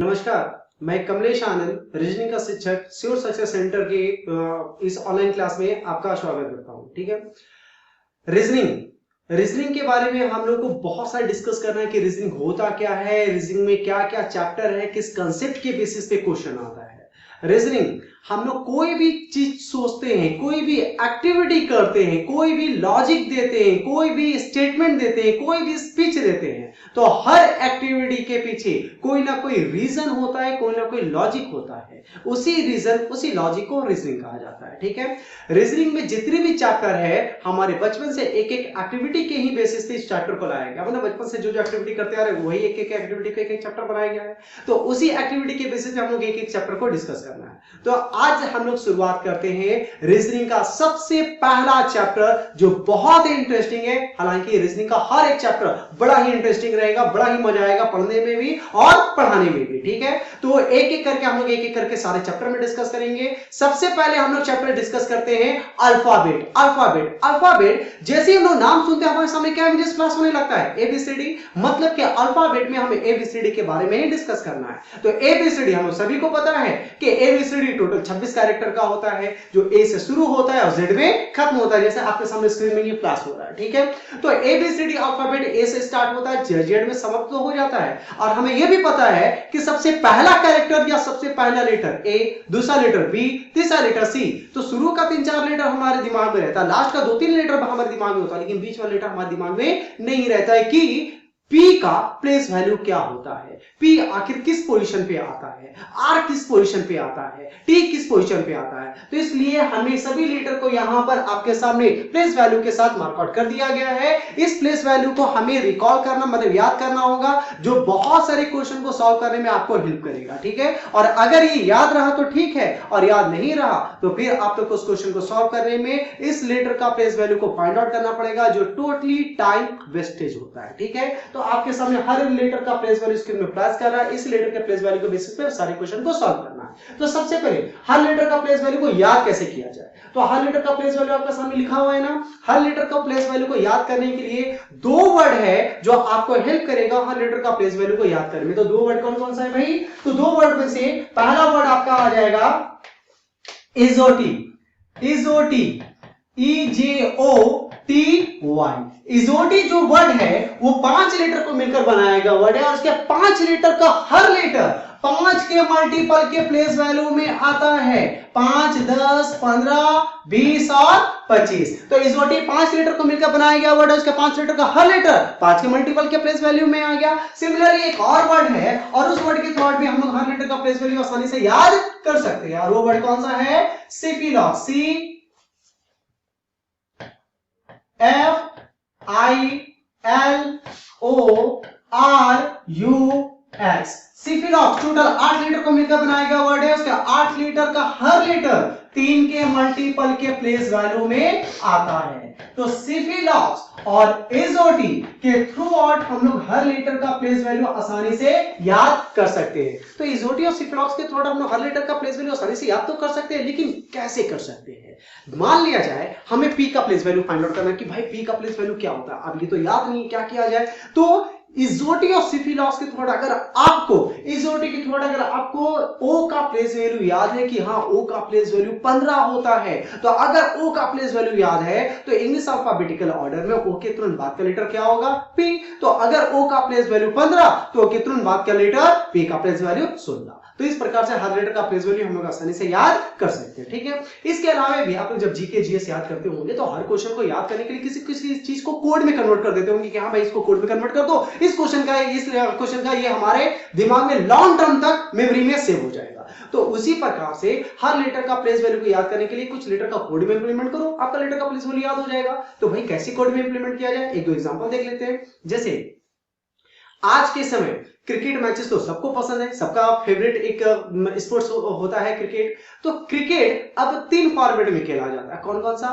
नमस्कार, मैं कमलेश आनंद, रीजनिंग का शिक्षक श्योर सक्सेस सेंटर के इस ऑनलाइन क्लास में आपका स्वागत करता हूं। ठीक है, रीजनिंग के बारे में हम लोग को बहुत सारा डिस्कस करना है कि रीजनिंग होता क्या है, रीजनिंग में क्या क्या चैप्टर है, किस कंसेप्ट के बेसिस पे क्वेश्चन आता है। रीजनिंग हम लोग कोई भी चीज सोचते हैं, कोई भी एक्टिविटी करते हैं, कोई भी लॉजिक देते हैं, कोई भी स्टेटमेंट देते हैं, कोई भी स्पीच देते हैं, तो हर एक्टिविटी के पीछे कोई ना कोई रीजन होता है, कोई ना कोई लॉजिक होता है। उसी रीजन, उसी लॉजिक को रीजनिंग कहा जाता है। ठीक है, रीजनिंग में जितने भी चैप्टर है, हमारे बचपन से एक एक एक्टिविटी के ही बेसिस पे इस चैप्टर को लाया गया। मतलब बचपन से जो जो एक्टिविटी करते आ रहे हैं, वही एक एक एक्टिविटी को एक एक चैप्टर बनाया गया है। तो उसी एक्टिविटी के बेसिस पे हम लोग एक एक चैप्टर को डिस्कस करना है। तो आज हम लोग शुरुआत करते हैं रीजनिंग का सबसे पहला चैप्टर, जो बहुत ही इंटरेस्टिंग है। हालांकि रीजनिंग का हर एक चैप्टर बड़ा ही इंटरेस्टिंग रहेगा, बड़ा ही मजा आएगा पढ़ने में भी और पढ़ाने में भी। ठीक है, तो एक एक करके हम लोग एक एक करके सारे चैप्टर में डिस्कस करेंगे। सबसे पहले हम लोग चैप्टर डिस्कस करते हैं अल्फाबेट। अल्फाबेट जैसे हम लोग नाम सुनते हैं, हमारे सामने क्या इमेजेस फ्लैश होने लगता है, एबीसीडी। मतलब कि अल्फाबेट में हमें एबीसीडी के बारे में ही डिस्कस करना है। तो एबीसीडी हम सभी को पता है कि एबीसीडी टोटल 26 कैरेक्टर का होता है, जो ए से शुरू होता है और जेड में खत्म होता है, जैसे आपके सामने स्क्रीन में ये फ्लैश हो रहा है। ठीक है, तो एबीसीडी अल्फाबेट ए से स्टार्ट होता है, जेड में समाप्त हो जाता है। और हमें यह भी पता है कि सबसे पहला कैरेक्टर या सबसे पहला लेटर ए, दूसरा लेटर बी, तीसरा लेटर सी। तो शुरू का 3-4 लेटर हमारे दिमाग में रहता है, लास्ट का 2-3 लेटर हमारे दिमाग में होता है, लेकिन बीच वाला लेटर हमारे दिमाग में नहीं रहता है कि P का प्लेस वैल्यू क्या होता है, P आखिर किस पोजीशन पे आता है, R किस पोजीशन पे आता है, T किस पोजीशन पे आता है। तो इसलिए हमें सभी लेटर को यहां पर आपके सामने प्लेस वैल्यू के साथ मार्क आउट कर दिया गया है। इस प्लेस वैल्यू को हमें रिकॉल करना, मतलब याद करना होगा, जो बहुत सारे क्वेश्चन को सॉल्व करने में आपको हेल्प करेगा। ठीक है, और अगर ये याद रहा तो ठीक है, और याद नहीं रहा तो फिर आप लोग को उस क्वेश्चन को सॉल्व करने में इस लेटर का प्लेस वैल्यू को फाइंड आउट करना पड़ेगा, जो टोटली टाइम वेस्टेज होता है। ठीक है, तो आपके सामने हर लेटर का प्लेस वैल्यू स्क्रीन में फ्लैश कर रहा है, इस लेटर के प्लेस वैल्यू के बेसिस पे सारे क्वेश्चन को सॉल्व करना है। तो सबसे पहले हर लेटर का प्लेस वैल्यू को याद कैसे किया जाए, तो हर लेटर का प्लेस वैल्यू आपके सामने लिखा हुआ है ना। हर लेटर का प्लेस वैल्यू को याद करने के लिए 2 वर्ड है जो आपको हेल्प करेगा हर लेटर का प्लेस वैल्यू को याद करने में। तो 2 वर्ड कौन कौन सा है भाई, तो 2 वर्ड में से पहला वर्ड आपका आ जाएगा इजोटी, EJOTY। इजोटी जो वर्ड है वो 5 लेटर को मिलकर बनाया गया वर्ड है, और उसके 5 लेटर का हर लेटर 5 के मल्टीपल के प्लेस वैल्यू में आता है। 5, 10, 15, 20 और 25। तो इजोटी 5 लेटर को मिलकर बनाया गया वर्ड है, उसके 5 लेटर का हर लेटर 5 के मल्टीपल के प्लेस वैल्यू में आ गया। सिमिलरली एक और वर्ड है, और उस वर्ड के थ्रू भी हम लोग हर लेटर का प्लेस वैल्यू आसानी से याद कर सकते हैं, और वो वर्ड कौन सा है, सिफिलॉक्स, SIFILOX। सिफिलॉक्स टोटल 8 लीटर को मिलकर बनाया गया वर्ड है, उसका 8 लीटर का हर लीटर 3 के मल्टीपल के प्लेस वैल्यू में आता है। तो सिफिलॉक्स और एजोटी के थ्रू आउट हम लोग हर लीटर का प्लेस वैल्यू आसानी से याद कर सकते हैं। तो एजोटी और सिफिलॉक्स के थ्रू आउट हम लोग हर लीटर का प्लेस वैल्यू आसानी से याद तो कर सकते हैं, लेकिन कैसे कर सकते हैं। मान लिया जाए हमें P का प्लेस वैल्यू फाइंड आउट करना है कि भाई P का प्लेस वैल्यू क्या होता है, अब ये तो याद नहीं, क्या किया जाए। तो इजोटी और सिफिलॉक्स के थ्रू अगर आपको O का प्लेस वैल्यू याद है कि हाँ O का प्लेस वैल्यू 15 होता है, तो अगर O का प्लेस वैल्यू याद है तो इंग्लिश अल्फाबेटिकल ऑर्डर में O के तुरंत बाद का लेटर क्या होगा, P। तो अगर O का प्लेस वैल्यू 15 तो O के तुरंत बाद का लेटर P का प्लेस वैल्यू 16। तो इस प्रकार से हर लेटर का प्लेस वैल्यू हम लोग आसानी से याद कर सकते हैं। ठीक है, इसके अलावा भी आप लोग जब जीके जीएस याद करते होंगे तो हर क्वेश्चन को याद करने के लिए किसी चीज को कोड में कन्वर्ट कर देते होंगे कि हाँ भाई इसको कोड में कन्वर्ट कर दो, इस क्वेश्चन का ये हमारे दिमाग में लॉन्ग टर्म तक मेमोरी में सेव हो जाएगा। तो उसी प्रकार से हर लेटर का प्लेस वैल्यू को याद करने के लिए कुछ लेटर का कोड में इंप्लीमेंट करो, आपका लेटर का प्लेस वैल्यू याद हो जाएगा। तो भाई कैसे कोड में इंप्लीमेंट किया जाए, एक दो एग्जांपल देख लेते हैं। जैसे आज के समय क्रिकेट मैचेस तो सबको पसंद है, सबका फेवरेट एक स्पोर्ट्स होता है क्रिकेट। तो क्रिकेट अब 3 फॉर्मेट में खेला जाता है, कौन कौन सा,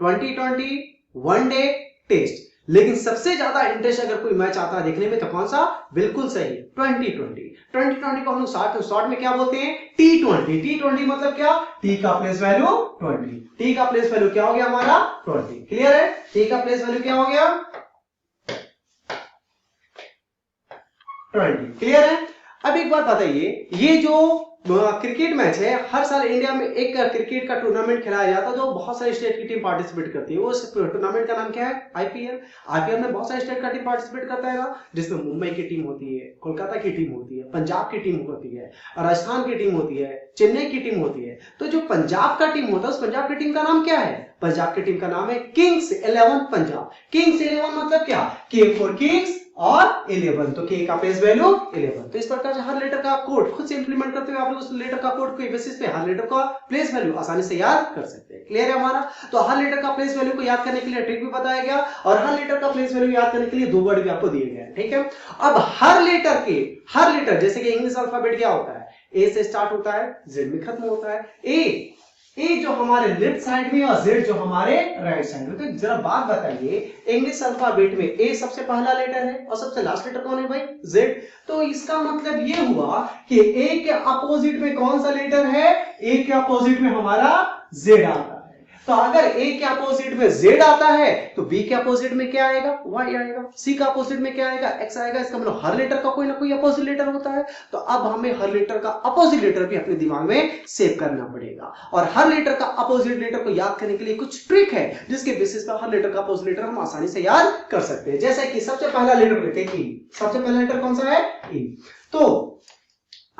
2020, वनडे, टेस्ट। लेकिन सबसे ज्यादा इंटरेस्ट अगर कोई मैच आता है देखने में तो कौन सा, बिल्कुल सही, 2020 को हम लोग शॉर्ट में क्या बोलते हैं, T20 मतलब क्या, टी का प्लेस वैल्यू 20, टी का प्लेस वैल्यू क्या हो गया हमारा 20। क्लियर है, टी का प्लेस वैल्यू क्या हो गया 20। क्लियर है। अब एक बात बताइए, ये जो क्रिकेट मैच है, हर साल इंडिया में एक क्रिकेट का टूर्नामेंट खिलाया जाता है जो बहुत सारी स्टेट की टीम पार्टिसिपेट करती है। उस टूर्नामेंट का नाम क्या है? आईपीएल। आईपीएल में बहुत सारी स्टेट का टीम पार्टिसिपेट करता है ना, जिसमें मुंबई की टीम होती है, कोलकाता की टीम होती है, पंजाब की टीम होती है, राजस्थान की टीम होती है, चेन्नई की टीम होती है। तो जो पंजाब का टीम होता है, उस पंजाब की टीम का नाम क्या है? पंजाब की टीम का नाम है किंग्स 11 पंजाब। किंग्स 11 मतलब क्या? के फॉर किंग्स और 11, तो के का प्लेस वैल्यू 11। तो इस प्रकार से हर लेटर का कोड खुद से इंप्लीमेंट करते हुए आप लोग उस लेटर का कोड के बेसिस पे हर लेटर का प्लेस वैल्यू आसानी से याद कर सकते हैं। क्लियर है हमारा? तो हर लेटर का प्लेस वैल्यू को याद करने के लिए ट्रिक भी बताया गया और हर लेटर का प्लेस वैल्यू याद करने के लिए 2 वर्ड भी आपको दिए गए हैं। ठीक है, अब हर लेटर जैसे कि इंग्लिश अल्फाबेट क्या होता है? ए से स्टार्ट होता है, जेड में खत्म होता है। ए जो हमारे लेफ्ट साइड में और जेड जो हमारे राइट साइड में। तो जरा बात बताइए, इंग्लिश अल्फाबेट में ए सबसे पहला लेटर है और सबसे लास्ट लेटर कौन है भाई? जेड। तो इसका मतलब ये हुआ कि ए के अपोजिट में कौन सा लेटर है? ए के अपोजिट में हमारा जेड आता है। तो अगर ए के अपोजिट में जेड आता है तो बी के अपोजिट में क्या आएगा? वाई आएगा। सी का अपोजिट में क्या आएगा? एक्स आएगा। इसका मतलब हर लेटर का कोई ना कोई अपोजिट लेटर होता है। तो अब हमें हर लेटर का अपोजिट लेटर भी अपने दिमाग में सेव करना पड़ेगा और हर लेटर का अपोजिट लेटर को याद करने के लिए कुछ ट्रिक है जिसके बेसिस पर हर लेटर का अपोजिट लेटर हम आसानी से याद कर सकते हैं। जैसे कि सबसे पहला लेटर लेते हैं ई। सबसे पहला लेटर कौन सा है? ई। तो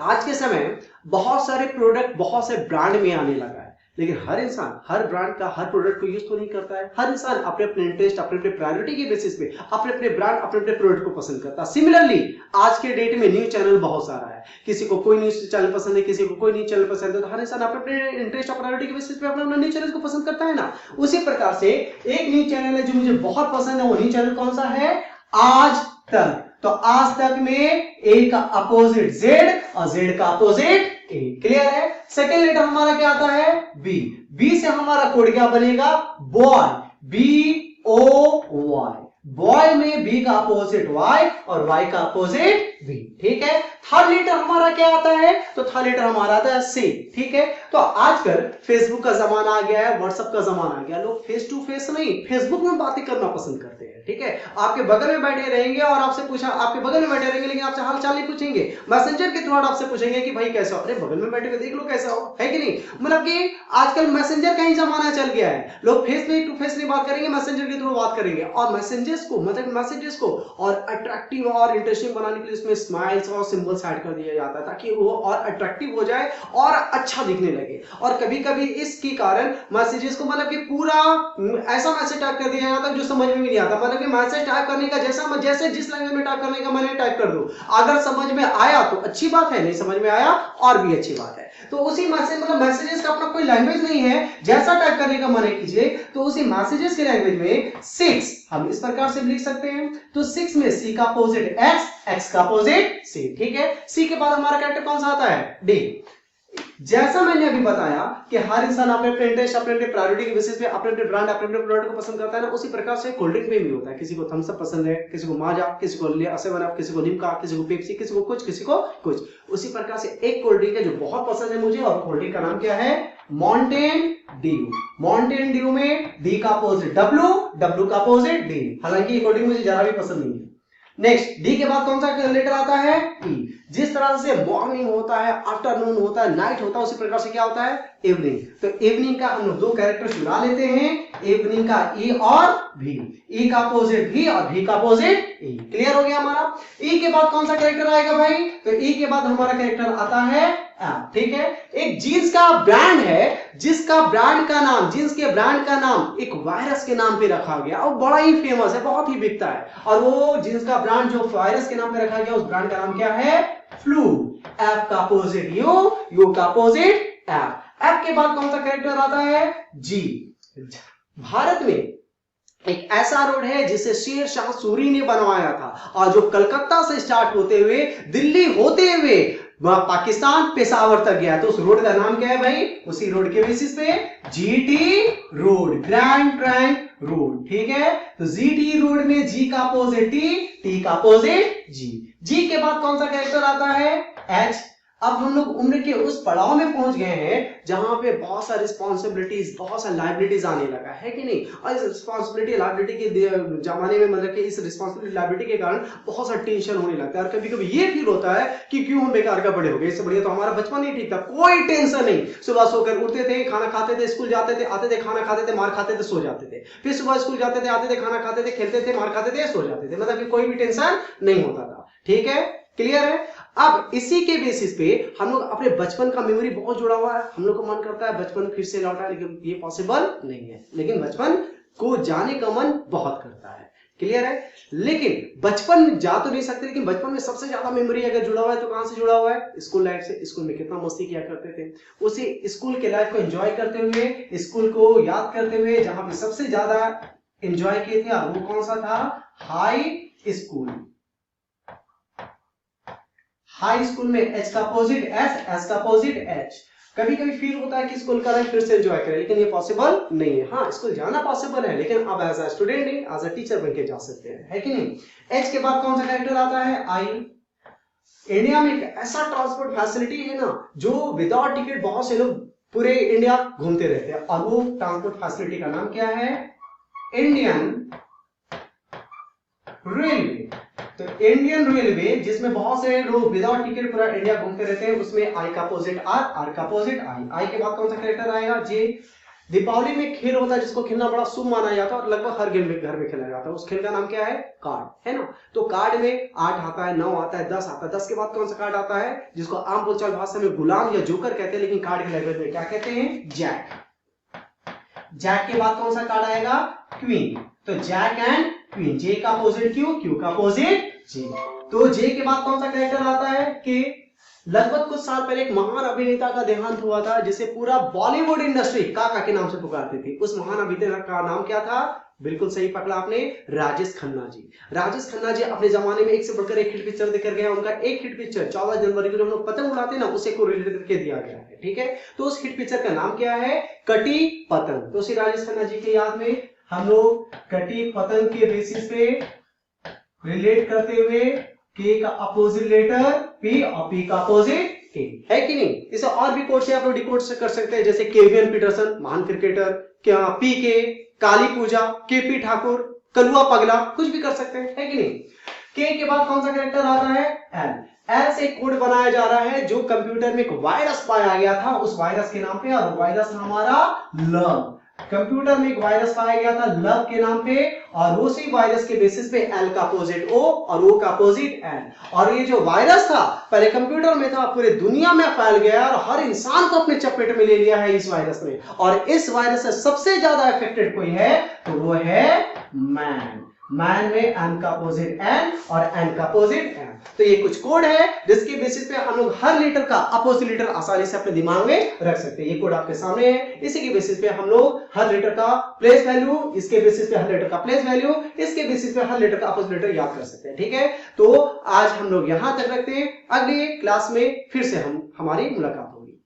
आज के समय बहुत सारे प्रोडक्ट बहुत से ब्रांड में आने लगा है, लेकिन हर इंसान हर ब्रांड का हर प्रोडक्ट को यूज तो नहीं करता है। हर इंसान अपने अपने इंटरेस्ट, अपने अपने प्रायोरिटी के बेसिस पे अपने अपने ब्रांड, अपने अपने प्रोडक्ट को पसंद करता है। सिमिलरली आज के डेट में न्यूज चैनल बहुत सारा है, किसी को कोई न्यूज चैनल पसंद है, किसी को कोई न्यूज चैनल पसंद है। तो हर इंसान अपने अपने इंटरेस्ट और प्रायोरिटी के बेसिस पे अपने अपने न्यूज चैनल को पसंद करता है ना। उसी प्रकार से एक न्यूज चैनल है जो मुझे बहुत पसंद है, वो न्यूज चैनल कौन सा है? आज तक। तो आज तक में ए का अपोजिट जेड और जेड का अपोजिट ए। क्लियर है? सेकेंड लेटर हमारा क्या आता है? बी। बी से हमारा कोड क्या बनेगा? Boy. B O Y. Boy में बी का अपोजिट वाई और वाई का अपोजिट बी। ठीक है, थर्ड लेटर हमारा क्या आता है? तो थर्ड लेटर हमारा आता है सी। ठीक है, तो आजकल फेसबुक का जमाना आ गया है, व्हाट्सएप का जमाना आ गया, लोग फेस टू फेस नहीं फेसबुक में बातें करना पसंद करते हैं। ठीक है, आपके बगल में बैठे रहेंगे और आपसे पूछा, आपके बगल में बैठे रहेंगे लेकिन आपसे हाल चाल नहीं पूछेंगे, मैसेंजर के थ्रू आपसे पूछेंगे कि भाई कैसा हो। अरे बगल में बैठे हुए देख लो कैसा हो, है कि नहीं? मतलब कि आजकल मैसेंजर का ही जमाना चल गया है। लोग फेस टू फेस नहीं बात करेंगे, मैसेंजर के थ्रू बात करेंगे और मैसेंजर्स को और अट्रैक्टिव और इंटरेस्टिंग बनाने के लिए उसमें स्माइल्स और सिंबल्स ऐड कर दिया जाता है ताकि वो और अट्रैक्टिव हो जाए और अच्छा दिखने लगे। और कभी कभी इसके कारण मैसेजेस को मतलब कि पूरा ऐसा मैसेज टाइप कर दिया जाता है जो समझ में भी नहीं आता। मतलब कि मैसेज टाइप करने का जैसे जिस लैंग्वेज में टाइप करने का मैंने टाइप कर दो, अगर समझ में आया तो अच्छी बात है, नहीं समझ में आया और भी अच्छी बात है। तो उसी मैसेज मतलब मैसेजेस का अपना कोई लैंग्वेज नहीं है, जैसा टाइप करने का मन कीजिए तो उसी मैसेजेस के लैंग्वेज में 6 हम इस प्रकार से लिख सकते हैं। तो 6 में सी का अपोजिट एक्स, एक्स का अपोजिट सी। ठीक है, सी के बाद हमारा कैरेक्टर कौन सा आता है? डी। जैसा मैंने अभी बताया कि हर इंसान अपने अपने इंटरेस्ट, अपने अपने प्रायोरिटी के बेसिस पे अपने अपने ब्रांड, अपने अपने प्रोडक्ट को पसंद करता है ना, उसी प्रकार से कोल्ड ड्रिंक में भी होता है। किसी को थम्स अप पसंद है, किसी को माजा, किसी को 7 अप, किसी को लिम्का, किसी को पेप्सी, किसी को कुछ, किसी को कुछ। उसी प्रकार से एक कोल्ड ड्रिंक है जो बहुत पसंद है मुझे और कोल्ड ड्रिंक का नाम क्या है? Mountain Dew. माउंटेन ड्यू में डी का अपोजिट डब्ल्यू, डब्ल्यू का अपोजिट डी। हालांकि ये कोल्ड ड्रिंक मुझे जरा भी पसंद नहीं है। नेक्स्ट, डी के बाद कौन सा लेटर आता है? ई। जिस तरह से मॉर्निंग होता है, आफ्टरनून होता है, नाइट होता है, उसी प्रकार से क्या होता है? इवनिंग। तो इवनिंग का हम लोग 2 कैरेक्टर चुरा लेते हैं, इवनिंग का ई और भी। ई का अपोजिट भी और भी का अपोजिट ई। क्लियर हो गया हमारा? ई के बाद कौन सा कैरेक्टर आएगा भाई? तो ई के बाद हमारा कैरेक्टर आता है एम। ठीक है, एक जींस का ब्रांड है जिसका ब्रांड का नाम, जींस के ब्रांड का नाम एक वायरस के नाम पे रखा गया और बड़ा ही फेमस है, बहुत ही बिकता है। और वो जींस का ब्रांड जो वायरस के नाम पे रखा गया उस ब्रांड का नाम क्या है? फ्लू। एफ का अपोजिट यू, यू का अपोजिट एफ। एफ के बाद कौन सा कैरेक्टर आता है? जी। भारत में एक ऐसा रोड है जिसे शेर शाह सूरी ने बनवाया था और जो कलकत्ता से स्टार्ट होते हुए दिल्ली होते हुए पाकिस्तान पेशावर तक गया। तो उस रोड का नाम क्या है भाई? उसी रोड के बेसिस पे GT road, grand trunk road. ठीक है, तो जीटी रोड में जी का अपोजिट टी, टी का अपोजिट जी। जी के बाद कौन सा कैरेक्टर आता है? एच। अब हम लोग उम्र के उस पड़ाव में पहुंच गए हैं जहां पे बहुत सारी रिस्पॉन्सिबिलिटीज, बहुत सारी लाइबिलिटीज आने लगा है कि नहीं। और इस रिस्पॉन्सिबिलिटी लाइबिलिटी के जमाने में, मतलब कि इस रिस्पॉन्सिबिलिटी लाइबिलिटी के कारण बहुत सारा टेंशन होने लगता है। और कभी कभी ये फील होता है कि क्यों हम बेकार का बड़े हो गए, इससे बढ़िया तो हमारा बचपन ही ठीक था, कोई टेंशन नहीं। सुबह सोकर उठते थे, खाना खाते थे, स्कूल जाते थे, आते थे, खाना खाते थे, मार खाते थे, सो जाते थे, फिर सुबह स्कूल जाते थे, आते थे, खाना खाते थे, खेलते थे, मार खाते थे, सो जाते थे, मतलब कि कोई भी टेंशन नहीं होता था। ठीक है, क्लियर है। अब इसी के बेसिस पे हम लोग अपने बचपन का मेमोरी बहुत जुड़ा हुआ है, हम लोग को मन करता है बचपन फिर से लौटा, लेकिन ये पॉसिबल नहीं है। लेकिन बचपन को जाने का मन बहुत करता है, क्लियर है। लेकिन बचपन जा तो नहीं सकते, लेकिन बचपन में सबसे ज्यादा मेमोरी अगर जुड़ा हुआ है तो कहां से जुड़ा हुआ है, स्कूल लाइफ से। स्कूल में कितना मस्ती किया करते थे, उसी स्कूल के लाइफ को एंजॉय करते हुए, स्कूल को याद करते हुए, जहां पे सबसे ज्यादा एंजॉय किए थे, वो कौन सा था, हाई स्कूल। हाई स्कूल में एच का अपोजिट एस, एस का अपोजिट एच। कभी कभी फील होता है कि स्कूल का लाइफ फिर से एंजॉय करें, लेकिन ये पॉसिबल नहीं है। हाँ, स्कूल जाना पॉसिबल है, लेकिन अब एज अ स्टूडेंट नहीं, एज अ टीचर बनके जा सकते हैं, है कि नहीं। एच के बाद कौन सा कैरेक्टर आता है, आई। इंडिया में एक ऐसा ट्रांसपोर्ट फैसिलिटी है ना, जो विदाउट टिकट बहुत से लोग पूरे इंडिया घूमते रहते हैं, और वो ट्रांसपोर्ट फैसिलिटी का नाम क्या है, इंडियन रेलवे। तो इंडियन रेलवे, जिसमें बहुत से लोग विदाउट टिकट पूरा इंडिया घूमते रहते हैं, उसमें आई का अपोजिट आर, आर का अपोजिट आई। आई के बाद कौन सा कैरेक्टर आएगा, जे। दीपावली में खेल होता है जिसको खेलना बड़ा शुभ माना जाता है और लगभग हर घर में खेला जाता है, उस खेल का नाम क्या है, कार्ड, है ना। तो कार्ड में 8 आता है, 9 आता है, 10 आता है। 10 के बाद कौन सा कार्ड आता है, जिसको आम बोलचाल भाषा में गुलाम या जोकर कहते हैं, लेकिन कार्ड के लैंग्वेज में क्या कहते हैं, जैक। जैक के बाद कौन सा कार्ड आएगा, क्वीन। तो जैक एंड क्वीन। जे का अपोजिट क्यू, क्यू का अपोजिट जे। तो जे के बाद कौन सा कैरेक्टर आता है, के। लगभग कुछ साल पहले एक महान अभिनेता का देहांत हुआ था, जिसे पूरा बॉलीवुड इंडस्ट्री काका के नाम से पुकारती थी। उस महान अभिनेता का नाम क्या था, बिल्कुल सही पकड़ा आपने, राजेश खन्ना जी। राजेश खन्ना जी अपने जमाने में एक से बढ़कर एक हिट पिक्चर देकर गया। उनका एक हिट पिक्चर 14 जनवरी को जो हम लोग पतंग उड़ाते हैं ना, उसे को रिलेटेड करके दिया गया है, ठीक है। तो उस हिट पिक्चर का नाम क्या है, कटी पतंग। तो उसी राजेश खन्ना जी के याद में हम लोग कटी पतंग के बेसिस पे रिलेट करते हुए के का अपोजिट लेटर पी और पी का अपोजिट के, है कि नहीं। इसे और भी कोड से आप लोग डिकोड से कर सकते हैं, जैसे केवियन पीटरसन महान क्रिकेटर, क्या पी के, काली पूजा, केपी ठाकुर, कलुआ पगला, कुछ भी कर सकते हैं, है कि नहीं। के बाद कौन सा कैरेक्टर आता है, एल। एल से कोड बनाया जा रहा है जो कंप्यूटर में एक वायरस पाया गया था, उस वायरस के नाम पे, और वायरस हमारा लव। कंप्यूटर में एक वायरस पाया गया था लव के नाम पे, और उसी वायरस के बेसिस पे एल का अपोजिट ओ और ओ का अपोजिट एन। और ये जो वायरस था पहले कंप्यूटर में था, पूरे दुनिया में फैल गया और हर इंसान को अपने चपेट में ले लिया है इस वायरस ने। और इस वायरस से सबसे ज्यादा अफेक्टेड कोई है तो वो है मैन। मैन में एन का अपोजिट एन और एन का अपोजिट एन। तो ये कुछ कोड है जिसके बेसिस पे हम लोग हर लेटर का अपोजिट लेटर आसानी से अपने दिमाग में रख सकते हैं। ये कोड आपके सामने है, इसी के बेसिस पे हम लोग हर लेटर का प्लेस वैल्यू, इसके बेसिस पे हर लेटर का प्लेस वैल्यू, इसके बेसिस पे हर लेटर का अपोजिट लेटर याद कर सकते हैं, ठीक है। तो आज हम लोग यहां तक रखते हैं, अगली क्लास में फिर से हमारी मुलाकात होगी।